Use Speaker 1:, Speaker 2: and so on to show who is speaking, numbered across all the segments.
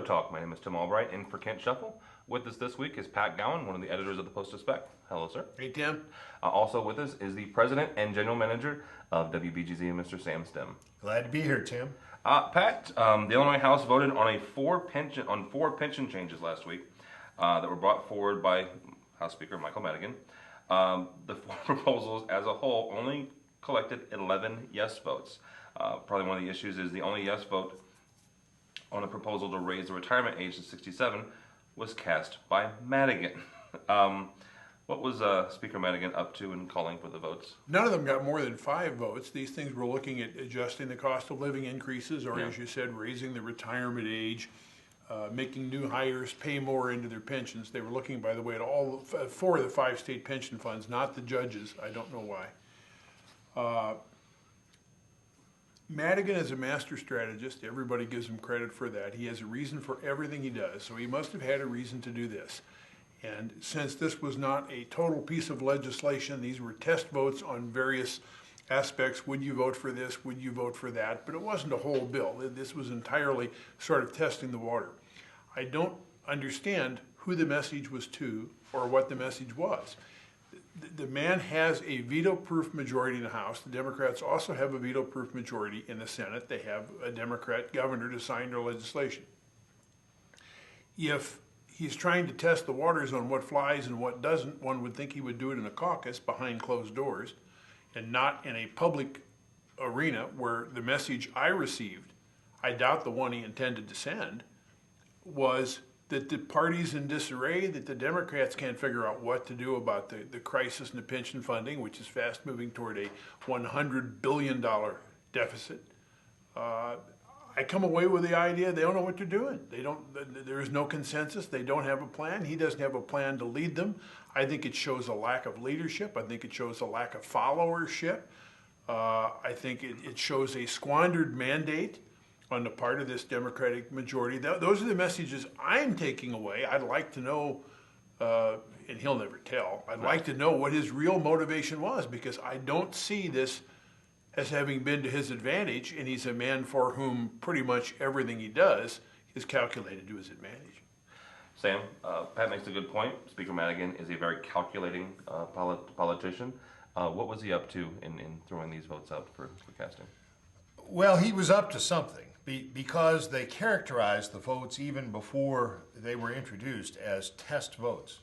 Speaker 1: Talk. My name is Tim Albright, in for Kent Shuffle. With us this week is Pat Gowan, one of the editors of the Post-Dispatch. Hello, sir.
Speaker 2: Hey, Tim.
Speaker 1: Also with us is the president and general manager of WBGZ, Mr. Sam Stem.
Speaker 3: Glad to be here, Tim.
Speaker 1: Pat, the Illinois House voted on four pension changes last week that were brought forward by House Speaker Michael Madigan. The four proposals as a whole only collected 11 yes votes. Probably one of the issues is the only yes vote on a proposal to raise the retirement age to 67 was cast by Madigan. What was Speaker Madigan up to in calling for the votes?
Speaker 2: None of them got more than 5 votes. These things were looking at adjusting the cost of living increases, or as you said, raising the retirement age, making new hires pay more into their pensions. They were looking, by the way, at all 4 of the 5 state pension funds, not the judges. I don't know why. Madigan is a master strategist. Everybody gives him credit for that. He has a reason for everything he does, so he must have had a reason to do this. And since this was not a total piece of legislation, these were test votes on various aspects. Would you vote for this? Would you vote for that? But it wasn't a whole bill. This was entirely sort of testing the water. I don't understand who the message was to or what the message was. The man has a veto-proof majority in the House. The Democrats also have a veto-proof majority in the Senate. They have a Democrat governor to sign their legislation. If he's trying to test the waters on what flies and what doesn't, one would think he would do it in a caucus behind closed doors and not in a public arena where the message I received, I doubt the one he intended to send, was that the party's in disarray, that the Democrats can't figure out what to do about the crisis in the pension funding, which is fast moving toward a $100 billion deficit. I come away with the idea they don't know what they're doing. There is no consensus. They don't have a plan. He doesn't have a plan to lead them. I think it shows a lack of leadership. I think it shows a lack of followership. I think it shows a squandered mandate on the part of this Democratic majority. Those are the messages I'm taking away. I'd like to know, and he'll never tell, I'd like to know what his real motivation was, because I don't see this as having been to his advantage, and he's a man for whom pretty much everything he does is calculated to his advantage.
Speaker 1: Sam, Pat makes a good point. Speaker Madigan is a very calculating politician. What was he up to in throwing these votes out for casting?
Speaker 3: Well, he was up to something because they characterized the votes even before they were introduced as test votes.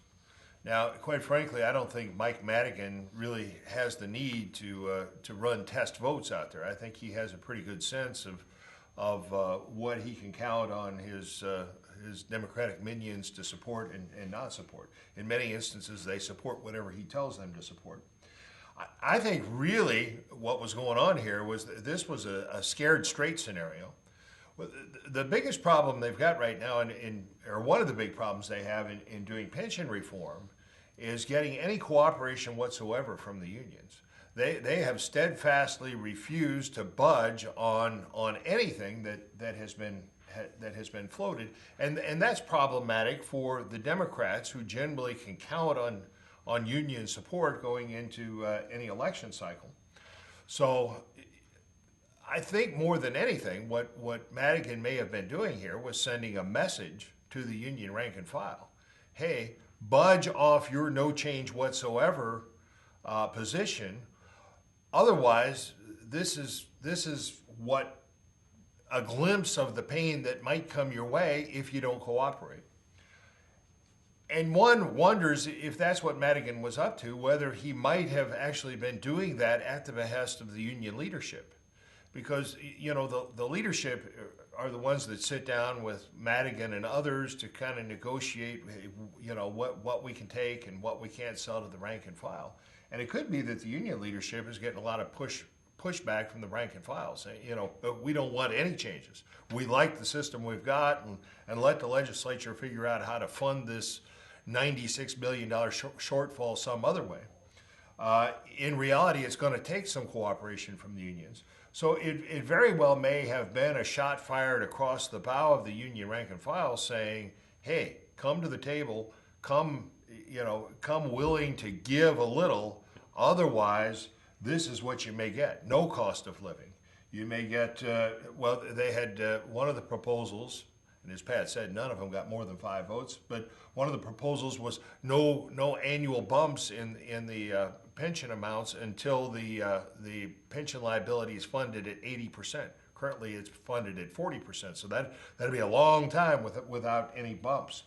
Speaker 3: Now, quite frankly, I don't think Mike Madigan really has the need to run test votes out there. I think he has a pretty good sense of what he can count on his Democratic minions to support and not support. In many instances, they support whatever he tells them to support. I think really what was going on here was this was a scared straight scenario. The biggest problem they've got right now, or one of the big problems they have in doing pension reform, is getting any cooperation whatsoever from the unions. They have steadfastly refused to budge on anything that has been floated, and that's problematic for the Democrats, who generally can count on union support going into any election cycle. So I think more than anything, what Madigan may have been doing here was sending a message to the union rank and file. Hey, budge off your no change whatsoever position. Otherwise, this is what a glimpse of the pain that might come your way if you don't cooperate. And one wonders if that's what Madigan was up to, whether he might have actually been doing that at the behest of the union leadership. Because, you know, the leadership are the ones that sit down with Madigan and others to kind of negotiate, you know, what we can take and what we can't sell to the rank and file. And it could be that the union leadership is getting a lot of pushback from the rank and file, saying, you know, we don't want any changes. We like the system we've got, and let the legislature figure out how to fund this $96 billion shortfall some other way. In reality, it's going to take some cooperation from the unions. So it very well may have been a shot fired across the bow of the union rank and file saying, hey, come to the table, come willing to give a little, otherwise this is what you may get, no cost of living. You may get, they had one of the proposals And as Pat said, none of them got more than 5 votes. But one of the proposals was no annual bumps in the pension amounts until the pension liability is funded at 80%. Currently, it's funded at 40%. So that'd be a long time without any bumps.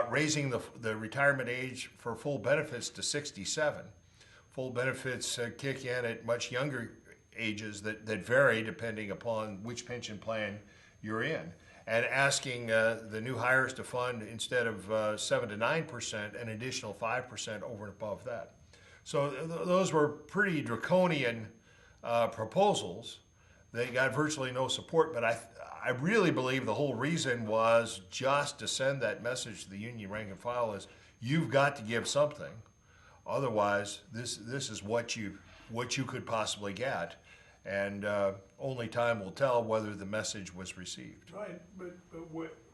Speaker 3: Raising the retirement age for full benefits to 67. Full benefits kick in at much younger ages that vary depending upon which pension plan you're in. And asking the new hires to fund, instead of 7 to 9%, an additional 5% over and above that. So those were pretty draconian proposals. They got virtually no support, but I really believe the whole reason was just to send that message to the union rank and file is, you've got to give something. Otherwise, this is what you could possibly get. And only time will tell whether the message was received.
Speaker 2: Right, but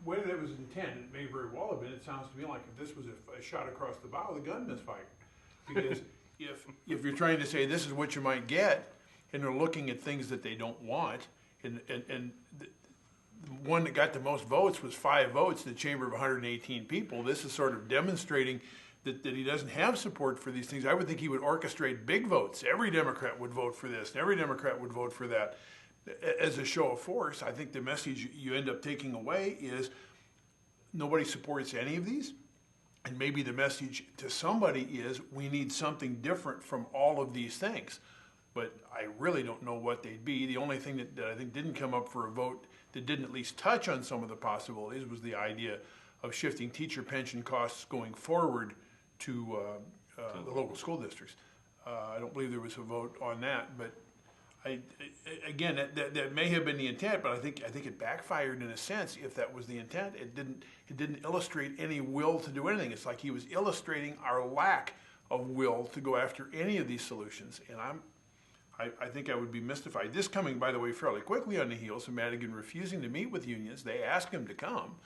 Speaker 2: whether that was intended, it may very well have been. It sounds to me like if this was a shot across the bow, the gun misfired. Because if you're trying to say this is what you might get, and they're looking at things that they don't want, and the one that got the most votes was 5 votes in the chamber of 118 people. This is sort of demonstrating that he doesn't have support for these things. I would think he would orchestrate big votes. Every Democrat would vote for this, and every Democrat would vote for that. As a show of force, I think the message you end up taking away is nobody supports any of these. And maybe the message to somebody is we need something different from all of these things. But I really don't know what they'd be. The only thing that I think didn't come up for a vote that didn't at least touch on some of the possibilities was the idea of shifting teacher pension costs going forward to the local school districts. I don't believe there was a vote on that, but again, that may have been the intent, but I think it backfired in a sense. If that was the intent, it didn't illustrate any will to do anything. It's like he was illustrating our lack of will to go after any of these solutions, and I think I would be mystified. This coming, by the way, fairly quickly on the heels of Madigan refusing to meet with unions. They asked him to come,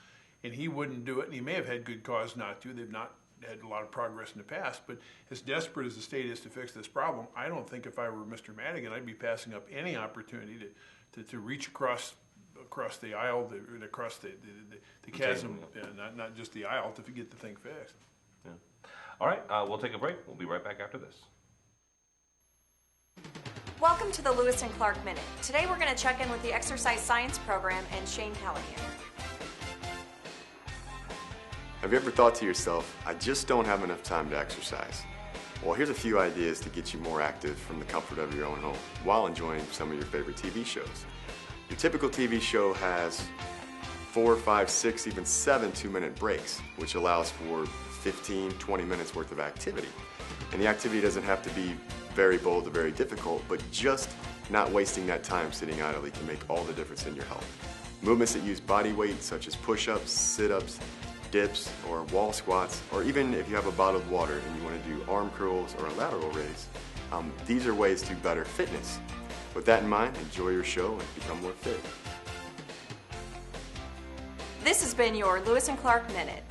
Speaker 2: and he wouldn't do it, and he may have had good cause not to. They've not had a lot of progress in the past, but as desperate as the state is to fix this problem, I don't think if I were Mr. Madigan, I'd be passing up any opportunity to reach across the aisle, across the chasm, not just the aisle, to get the thing fixed.
Speaker 1: Yeah. All right, we'll take a break. We'll be right back after this.
Speaker 4: Welcome to the Lewis and Clark Minute. Today we're going to check in with the Exercise Science Program and Shane Callahan.
Speaker 5: Have you ever thought to yourself, I just don't have enough time to exercise? Well, here's a few ideas to get you more active from the comfort of your own home while enjoying some of your favorite TV shows. Your typical TV show has 4, 5, 6, even 7 2-minute breaks, which allows for 15, 20 minutes worth of activity. And the activity doesn't have to be very bold or very difficult, but just not wasting that time sitting idly can make all the difference in your health. Movements that use body weight, such as push-ups, sit-ups, dips, or wall squats, or even if you have a bottle of water and you want to do arm curls or a lateral raise, these are ways to better fitness. With that in mind, enjoy your show and become more fit.
Speaker 4: This has been your Lewis and Clark Minute.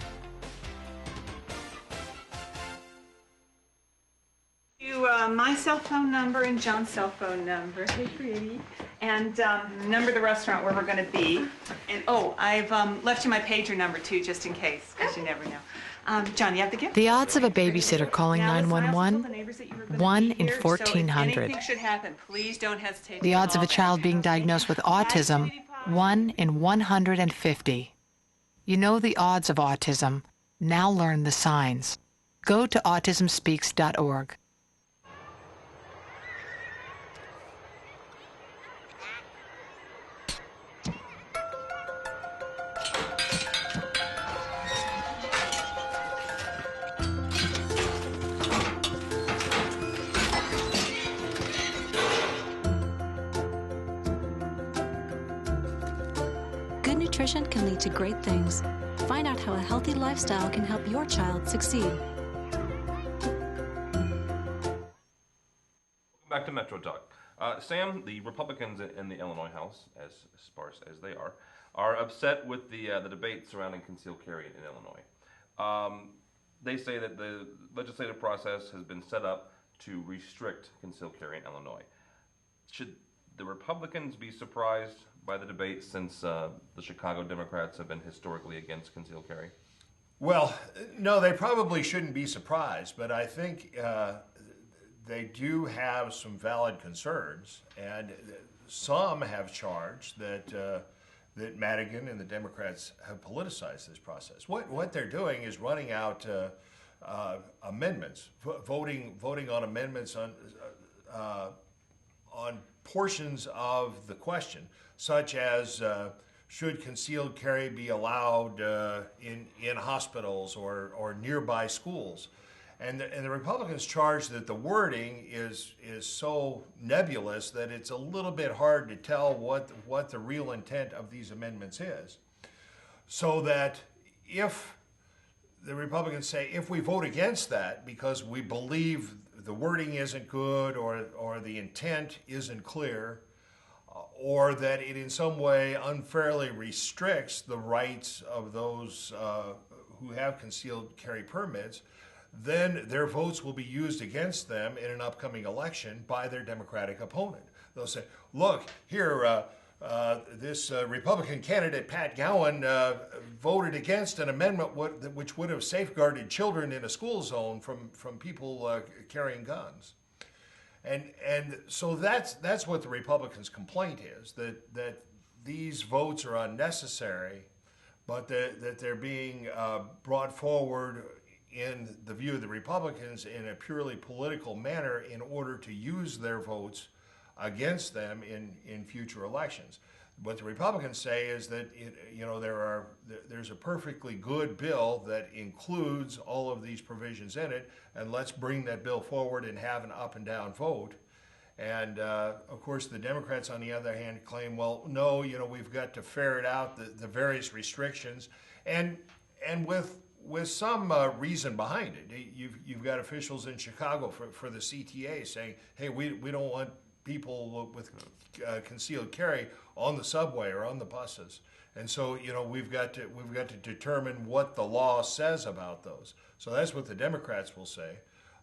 Speaker 6: My cell phone number and John's cell phone number. Hey, pretty. And number of the restaurant where we're going to be. And I've left you my pager number too, just in case, because you never know. John, you have the gift?
Speaker 7: The odds of a babysitter calling 911, 1 in 1,400.
Speaker 6: So if anything should happen, please don't hesitate.
Speaker 7: The odds of a child being diagnosed with autism, 1 in 150. You know the odds of autism. Now learn the signs. Go to autismspeaks.org.
Speaker 8: Good nutrition can lead to great things. Find out how a healthy lifestyle can help your child succeed.
Speaker 1: Welcome back to Metro Talk. Sam, the Republicans in the Illinois House, as sparse as they are upset with the debate surrounding concealed carry in Illinois. They say that the legislative process has been set up to restrict concealed carry in Illinois. Should the Republicans be surprised by the debate since the Chicago Democrats have been historically against concealed carry?
Speaker 3: Well, no, they probably shouldn't be surprised, but I think they do have some valid concerns, and some have charged that that Madigan and the Democrats have politicized this process. What they're doing is running out amendments, voting on amendments on portions of the question, such as should concealed carry be allowed in hospitals or nearby schools. And the Republicans charge that the wording is so nebulous that it's a little bit hard to tell what the real intent of these amendments is. So that if the Republicans say, if we vote against that because we believe the wording isn't good or the intent isn't clear, or that it in some way unfairly restricts the rights of those who have concealed carry permits, then their votes will be used against them in an upcoming election by their Democratic opponent. They'll say, look, here, this Republican candidate, Pat Quinn, voted against an amendment which would have safeguarded children in a school zone from people carrying guns. And so that's what the Republicans' complaint is, that these votes are unnecessary, but that they're being brought forward in the view of the Republicans in a purely political manner in order to use their votes against them in future elections. What the Republicans say is that there's a perfectly good bill that includes all of these provisions in it, and let's bring that bill forward and have an up and down vote. And of course, the Democrats, on the other hand, claim, well, no, we've got to ferret out the various restrictions, and with some reason behind it. You've got officials in Chicago for the CTA saying, hey, we don't want people with concealed carry on the subway or on the buses, and so we've got to determine what the law says about those. So that's what the Democrats will say.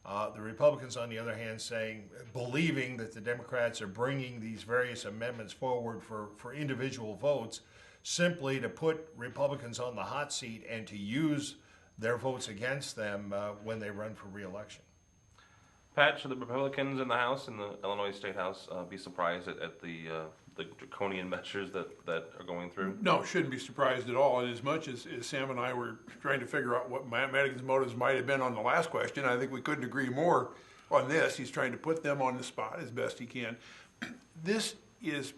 Speaker 3: The Republicans, on the other hand, believing that the Democrats are bringing these various amendments forward for individual votes, simply to put Republicans on the hot seat and to use their votes against them when they run for re-election.
Speaker 1: Pat, should the Republicans in the House, in the Illinois State House, be surprised at the draconian measures that are going through?
Speaker 2: No, shouldn't be surprised at all. And as much as Sam and I were trying to figure out what Madigan's motives might have been on the last question, I think we couldn't agree more on this. He's trying to put them on the spot as best he can. This is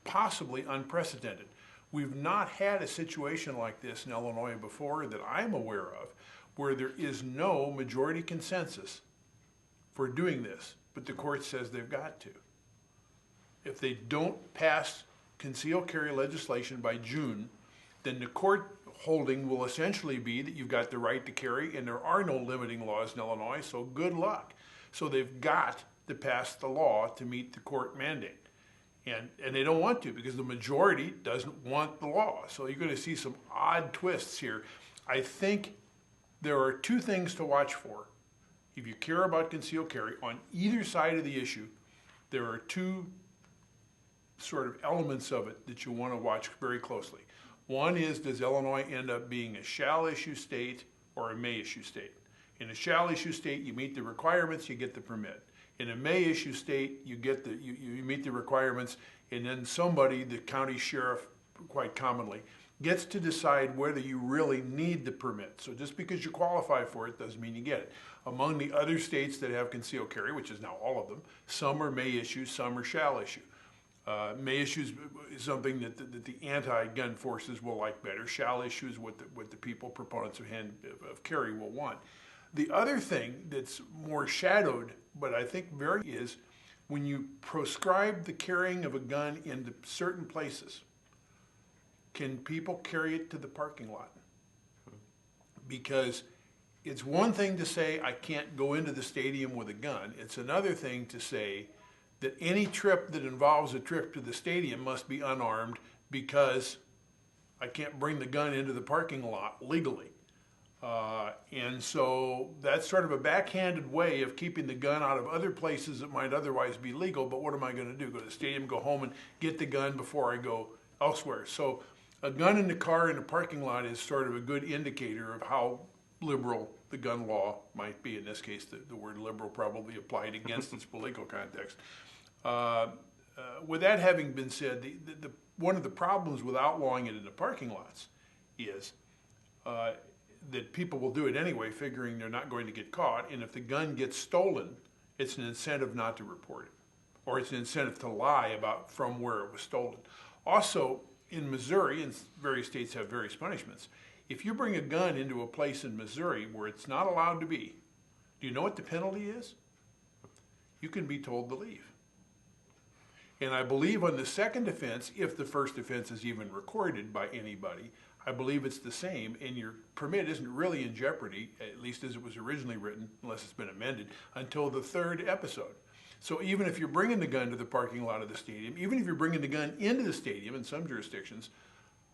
Speaker 2: possibly unprecedented. We've not had a situation like this in Illinois before that I'm aware of, where there is no majority consensus for doing this, but the court says they've got to. If they don't pass concealed carry legislation by June, then the court holding will essentially be that you've got the right to carry and there are no limiting laws in Illinois, so good luck. So they've got to pass the law to meet the court mandate. And they don't want to because the majority doesn't want the law. So you're going to see some odd twists here. I think there are two things to watch for. If you care about concealed carry, on either side of the issue, there are two sort of elements of it that you want to watch very closely. One is, does Illinois end up being a shall issue state or a may issue state? In a shall issue state, you meet the requirements, you get the permit. In a may issue state, you meet the requirements, and then somebody, the county sheriff quite commonly, gets to decide whether you really need the permit. So just because you qualify for it doesn't mean you get it. Among the other states that have concealed carry, which is now all of them, some are may issue, some are shall issue. May issue is something that the anti-gun forces will like better. Shall issue is what the people, proponents of carry will want. The other thing that's more shadowed, but I think very is, when you proscribe the carrying of a gun into certain places, can people carry it to the parking lot? Because it's one thing to say, I can't go into the stadium with a gun. It's another thing to say that any trip that involves a trip to the stadium must be unarmed because I can't bring the gun into the parking lot legally. And so that's sort of a backhanded way of keeping the gun out of other places that might otherwise be legal. But what am I going to do? Go to the stadium, go home and get the gun before I go elsewhere? So a gun in the car in the parking lot is sort of a good indicator of how liberal the gun law might be. In this case, the word liberal probably applied against its political context. With that having been said, one of the problems with outlawing it in the parking lots is that people will do it anyway, figuring they're not going to get caught. And if the gun gets stolen, it's an incentive not to report it, or it's an incentive to lie about from where it was stolen. Also, in Missouri, and various states have various punishments, if you bring a gun into a place in Missouri where it's not allowed to be, do you know what the penalty is? You can be told to leave. And I believe on the second offense, if the first offense is even recorded by anybody, I believe it's the same, and your permit isn't really in jeopardy, at least as it was originally written, unless it's been amended, until the third episode. So even if you're bringing the gun to the parking lot of the stadium, even if you're bringing the gun into the stadium in some jurisdictions,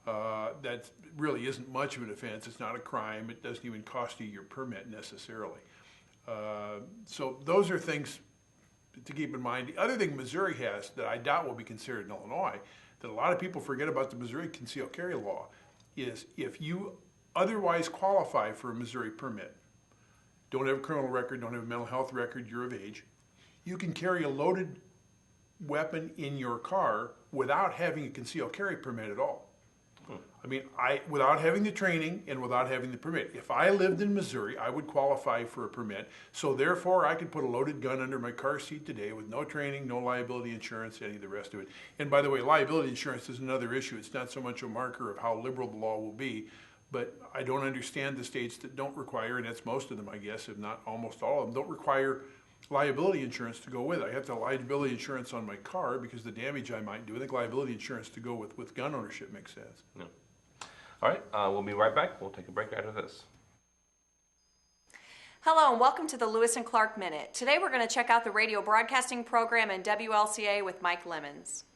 Speaker 2: that really isn't much of an offense. It's not a crime. It doesn't even cost you your permit necessarily. So those are things to keep in mind. The other thing Missouri has that I doubt will be considered in Illinois, that a lot of people forget about the Missouri concealed carry law, is if you otherwise qualify for a Missouri permit, don't have a criminal record, don't have a mental health record, you're of age, you can carry a loaded weapon in your car without having a concealed carry permit at all. I mean, without having the training and without having the permit. If I lived in Missouri, I would qualify for a permit. So therefore, I could put a loaded gun under my car seat today with no training, no liability insurance, any of the rest of it. And by the way, liability insurance is another issue. It's not so much a marker of how liberal the law will be, but I don't understand the states that don't require, and that's most of them, I guess, if not almost all of them, don't require liability insurance to go with it. I have to have liability insurance on my car because the damage I might do. I think liability insurance to go with gun ownership makes sense.
Speaker 1: Yeah. All right, we'll be right back. We'll take a break after this.
Speaker 4: Hello and welcome to the Lewis and Clark Minute. Today we're going to check out the radio broadcasting program and WLCA with Mike Lemons.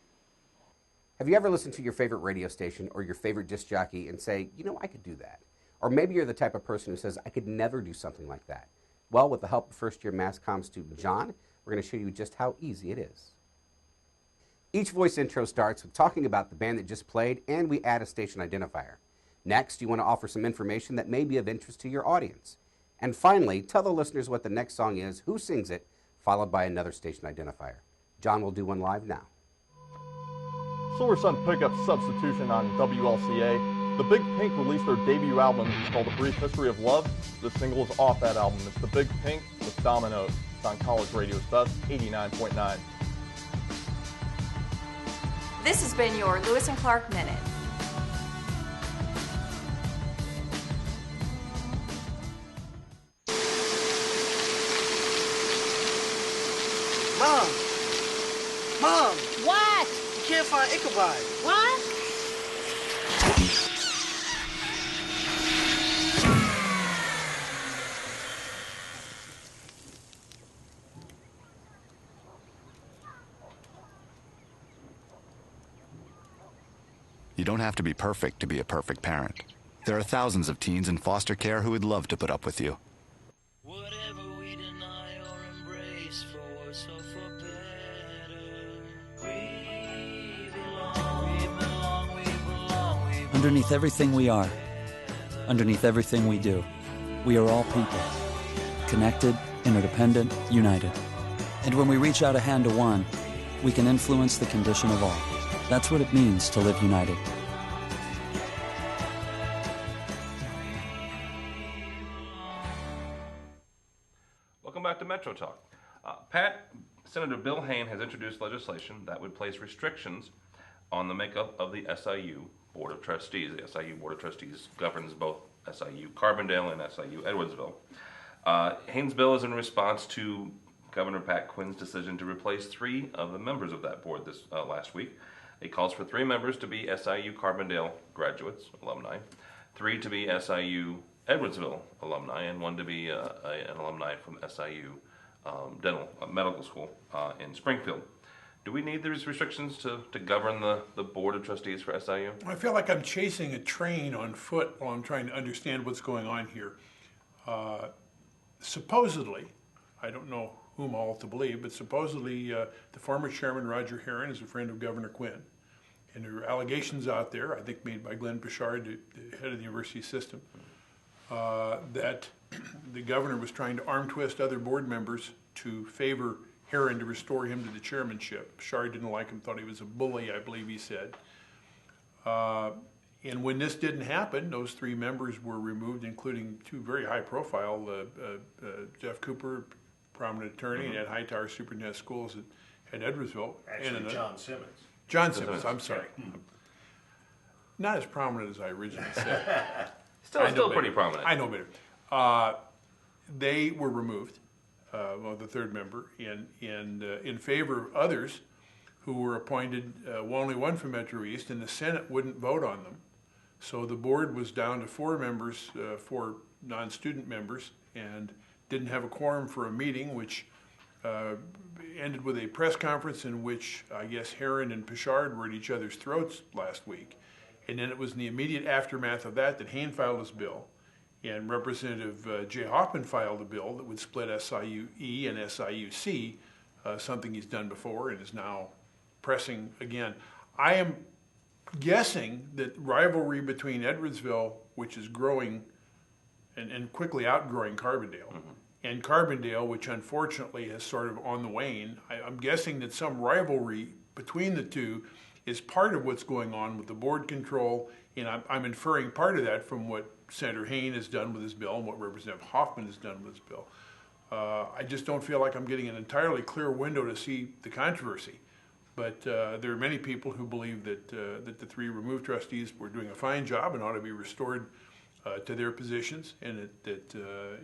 Speaker 9: Have you ever listened to your favorite radio station or your favorite disc jockey and say, you know, I could do that? Or maybe you're the type of person who says, I could never do something like that. Well, with the help of first-year mass comm student John, we're going to show you just how easy it is. Each voice intro starts with talking about the band that just played, and we add a station identifier. Next, you want to offer some information that may be of interest to your audience. And finally, tell the listeners what the next song is, who sings it, followed by another station identifier. John will do one live now.
Speaker 10: Silver Sun Pickup substitution on WLCA. The Big Pink released their debut album called A Brief History of Love. This single is off that album. It's The Big Pink with Dominoes. It's on College Radio's Best 89.9.
Speaker 4: This has been your Lewis and Clark Minute.
Speaker 11: Mom!
Speaker 12: What?
Speaker 11: You can't find Ichabod.
Speaker 12: What?
Speaker 13: You don't have to be perfect to be a perfect parent. There are thousands of teens in foster care who would love to put up with you.
Speaker 14: Whatever we deny or embrace, for worse or for better, we belong, we belong.
Speaker 15: Underneath everything we are, underneath everything we do, we are all people. Connected, interdependent, united. And when we reach out a hand to one, we can influence the condition of all. That's what it means to live united.
Speaker 1: Welcome back to Metro Talk. Senator Bill Hayne has introduced legislation that would place restrictions on the makeup of the SIU Board of Trustees. The SIU Board of Trustees governs both SIU Carbondale and SIU Edwardsville. Hayne's bill is in response to Governor Pat Quinn's decision to replace 3 of the members of that board this last week. It calls for 3 members to be SIU Carbondale graduates, alumni, 3 to be SIU Edwardsville alumni, and 1 to be an alumni from SIU Medical School in Springfield. Do we need these restrictions to govern the Board of Trustees for SIU?
Speaker 2: I feel like I'm chasing a train on foot while I'm trying to understand what's going on here. Supposedly, I don't know whom all to believe, but supposedly the former chairman, Roger Herron, is a friend of Governor Quinn. And there are allegations out there, I think made by Glenn Pichard, the head of the university system, that the governor was trying to arm twist other board members to favor Herron to restore him to the chairmanship. Pichard didn't like him, thought he was a bully, I believe he said. And when this didn't happen, those 3 members were removed, including 2 very high profile, Jeff Cooper, prominent attorney, and Ed Hightower, superintendent of schools at Edwardsville.
Speaker 3: Actually, John Simmons.
Speaker 2: John Simmons, I'm sorry. Not as prominent as I originally said.
Speaker 1: Still pretty prominent.
Speaker 2: I know better. They were removed, well, the 3rd member, in favor of others who were appointed, only one from Metro East, and the Senate wouldn't vote on them. So the board was down to 4 members, 4 non-student members, and didn't have a quorum for a meeting, which ended with a press conference in which I guess Herron and Pichard were at each other's throats last week. And then it was in the immediate aftermath of that Hayne filed his bill, and Representative Jay Hoffman filed a bill that would split SIU-E and SIU-C, something he's done before and is now pressing again. I am guessing that rivalry between Edwardsville, which is growing and quickly outgrowing Carbondale, and Carbondale, which unfortunately is sort of on the wane, I'm guessing that some rivalry between the two is part of what's going on with the board control, and I'm inferring part of that from what Senator Hayne has done with his bill and what Representative Hoffman has done with his bill. I just don't feel like I'm getting an entirely clear window to see the controversy. But there are many people who believe that the 3 removed trustees were doing a fine job and ought to be restored to their positions, and that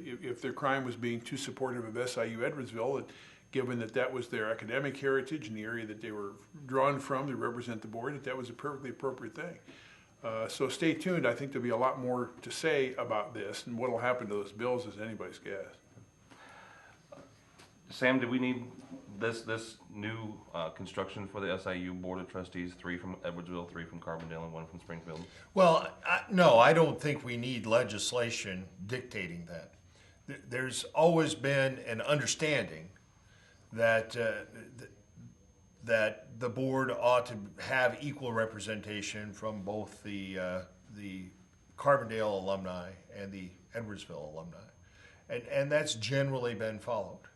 Speaker 2: if their crime was being too supportive of SIU Edwardsville, that given that that was their academic heritage and the area that they were drawn from to represent the board, that was a perfectly appropriate thing. So stay tuned. I think there'll be a lot more to say about this, and what will happen to those bills is anybody's guess.
Speaker 1: Sam, do we need this new construction for the SIU Board of Trustees, 3 from Edwardsville, 3 from Carbondale, and 1 from Springfield?
Speaker 3: Well, no, I don't think we need legislation dictating that. There's always been an understanding that that the board ought to have equal representation from both the Carbondale alumni and the Edwardsville alumni, and that's generally been followed.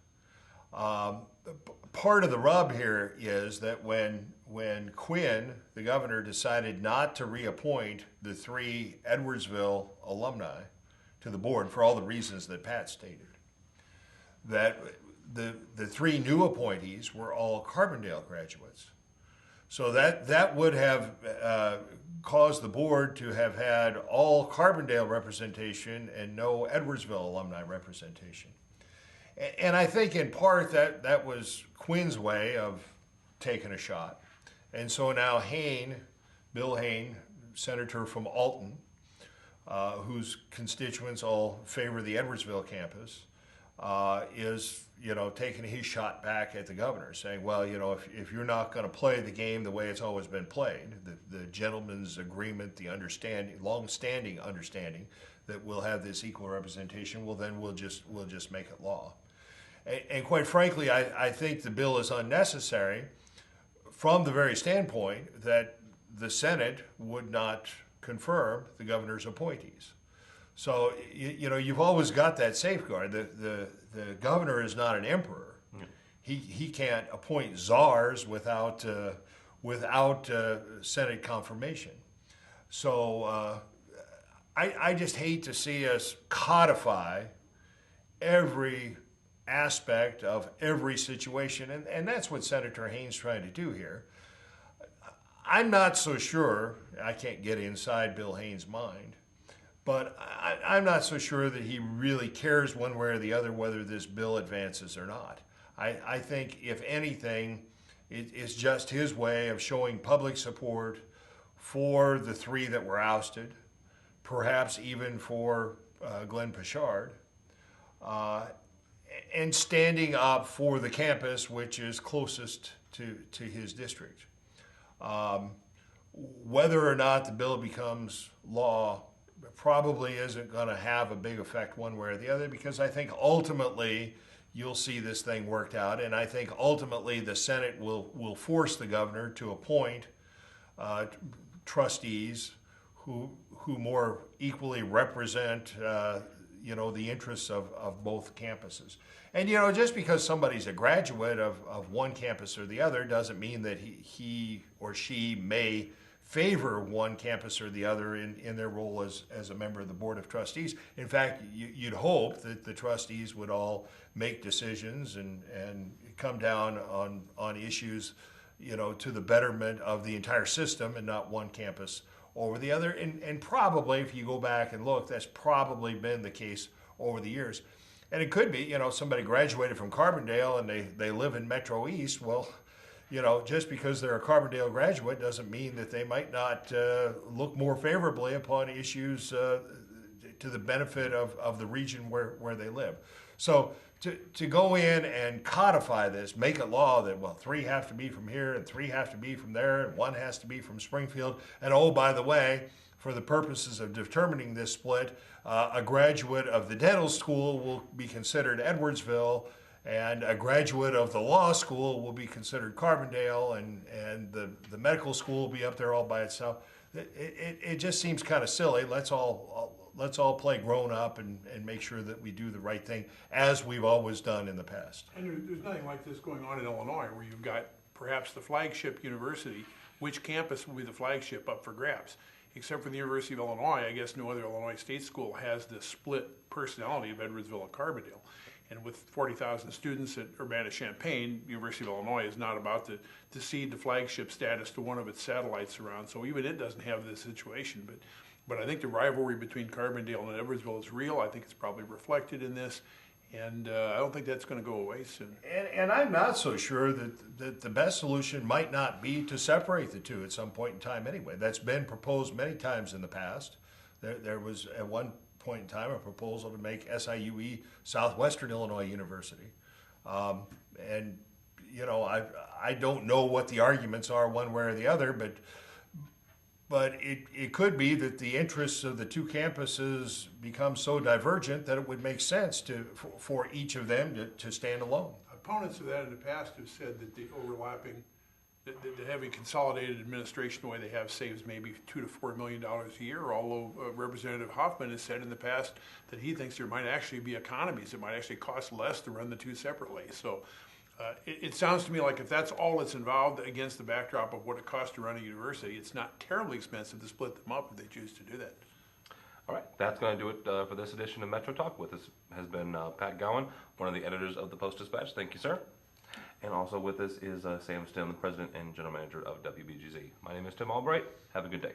Speaker 3: Part of the rub here is that when Quinn, the governor, decided not to reappoint the 3 Edwardsville alumni to the board for all the reasons that Pat stated, that the 3 new appointees were all Carbondale graduates. So that would have caused the board to have had all Carbondale representation and no Edwardsville alumni representation. And I think in part that was Quinn's way of taking a shot. And so now Hayne, Bill Hayne, senator from Alton, whose constituents all favor the Edwardsville campus, is taking his shot back at the governor, saying, well, if you're not going to play the game the way it's always been played, the gentleman's agreement, the long-standing understanding that we'll have this equal representation, well, then we'll just make it law. And quite frankly, I think the bill is unnecessary from the very standpoint that the Senate would not confirm the governor's appointees. So, you've always got that safeguard. The governor is not an emperor. Yeah. He can't appoint czars without Senate confirmation. So I just hate to see us codify every aspect of every situation, and that's what Senator Haynes trying to do here. I'm not so sure, I can't get inside Bill Haynes' mind, but I'm not so sure that he really cares one way or the other whether this bill advances or not. I think, if anything, it's just his way of showing public support for the 3 that were ousted, perhaps even for Glenn Pichard, and standing up for the campus, which is closest to his district. Whether or not the bill becomes law probably isn't going to have a big effect one way or the other, because I think ultimately you'll see this thing worked out, and I think ultimately the Senate will force the governor to appoint trustees who more equally represent the interests of both campuses. And just because somebody's a graduate of one campus or the other doesn't mean that he or she may favor one campus or the other in their role as a member of the Board of Trustees. In fact, you'd hope that the trustees would all make decisions and come down on issues, to the betterment of the entire system and not one campus over the other. And probably, if you go back and look, that's probably been the case over the years. And it could be, somebody graduated from Carbondale and they live in Metro East. Well, just because they're a Carbondale graduate doesn't mean that they might not look more favorably upon issues to the benefit of the region where they live. So to go in and codify this, make it law that, 3 have to be from here and 3 have to be from there and 1 has to be from Springfield. And oh, by the way, for the purposes of determining this split, a graduate of the dental school will be considered Edwardsville, and a graduate of the law school will be considered Carbondale, and the medical school will be up there all by itself. It just seems kind of silly. Let's all play grown up and make sure that we do the right thing, as we've always done in the past.
Speaker 2: And there's nothing like this going on in Illinois, where you've got perhaps the flagship university. Which campus will be the flagship up for grabs? Except for the University of Illinois, I guess no other Illinois state school has the split personality of Edwardsville and Carbondale. And with 40,000 students at Urbana-Champaign, University of Illinois is not about to cede the flagship status to one of its satellites around. So even it doesn't have this situation. But I think the rivalry between Carbondale and Edwardsville is real. I think it's probably reflected in this. And I don't think that's going to go away soon.
Speaker 3: And I'm not so sure that the best solution might not be to separate the two at some point in time anyway. That's been proposed many times in the past. There was at one point in time a proposal to make SIUE Southwestern Illinois University. And, I don't know what the arguments are one way or the other, but it could be that the interests of the two campuses become so divergent that it would make sense for each of them to stand alone.
Speaker 2: Opponents of that in the past have said that the overlapping, that having consolidated administration the way they have saves maybe $2 to $4 million a year, although Representative Hoffman has said in the past that he thinks there might actually be economies. It might actually cost less to run the two separately. So it sounds to me like if that's all that's involved against the backdrop of what it costs to run a university, it's not terribly expensive to split them up if they choose to do that.
Speaker 1: All right, that's going to do it for this edition of Metro Talk. With us has been Pat Gowan, one of the editors of the Post-Dispatch. Thank you, sir. And also with us is Sam Stone, the president and general manager of WBGZ. My name is Tim Albright. Have a good day.